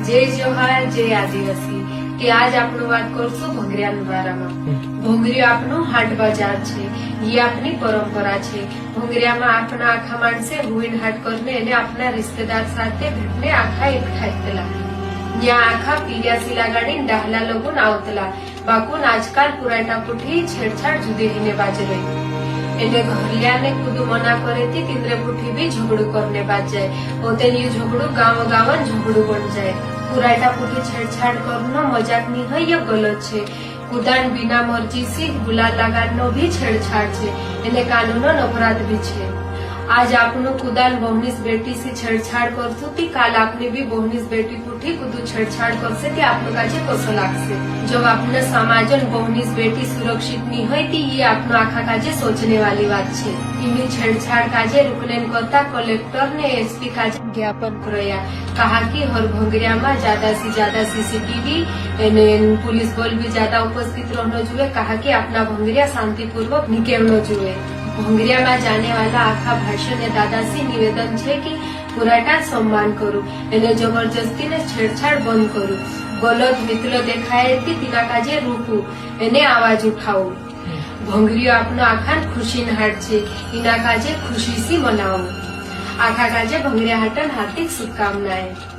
जय जोहार जय आदिवासी કે આજ આપણું વાત કરશું ભોંગરિયાના બારામાં। ભોંગરિયો આપણું હાટ બજાર છે, એ આપણી પરંપરા છે। ભોંગરિયામાં આપણા આખા માણસે હુઈન હાટ કરીને એને આપણા રિશ્તેદાર સાથે ભેટને આખા એકઠા થયેલા। ત્યાં આખા પીરિયાસી લાગાડી ડાહલા લોગુન આવતલા બાકુન આજકાલ પુરાટા પુઠી છેડછાડ જુદી હીને બાજ રહી એને ઘરलियाने खुद मना करे थी तिंद्रे पुठी भी झगड़ू करने बाज जाए होते ये झगड़ू गाँव गावन झगड़ू बन जाए। पुराटा पुठी छेड़छाड़ करना मजाक नहीं है, यह गलत है। कुदान बिना मर्जी से गुलाल लगानो भी छेड़छाड़ है, એને કાનૂનનો અપરાધ भी છે। आज आपनो कुदाल बहुनीस बेटी से छेड़छाड़ करसु ती काल आपने भी बहुनीस बेटी पुठी कुदू छेड़छाड़ करसे ती आपनो काजे कसो लागसे। जब आपने समाजन बहुनीस बेटी सुरक्षित नहीं होय ती ये आपनो आखा काजे सोचने वाली बात छे। इनी छेड़छाड़ काजे रुकलेन करता कलेक्टर ने एसपी काजे ज्ञापन करया। कहा कि हर भोंगरिया में ज्यादा से ज्यादा सीसीटीवी पुलिस बल भी ज्यादा उपस्थित रहना जुए। कहा कि अपना भोंगरिया शांतिपूर्वक निकेलना जुए। भोंगरिया में जाने वाला आखा भाषण ने दादासी निवेदन है कि पुराटा सम्मान करू एने जबरदस्ती ने छेड़छाड़ बंद करू। गलत मित्र देखाए थी तीना काजे रूकू एने आवाज उठाऊ। भोंगरियो आपनो आखा खुशी हाट छे, इना काजे खुशी सी मनाऊ। आखा काजे भोंगरिया हाटन हार्दिक शुभकामनाएं।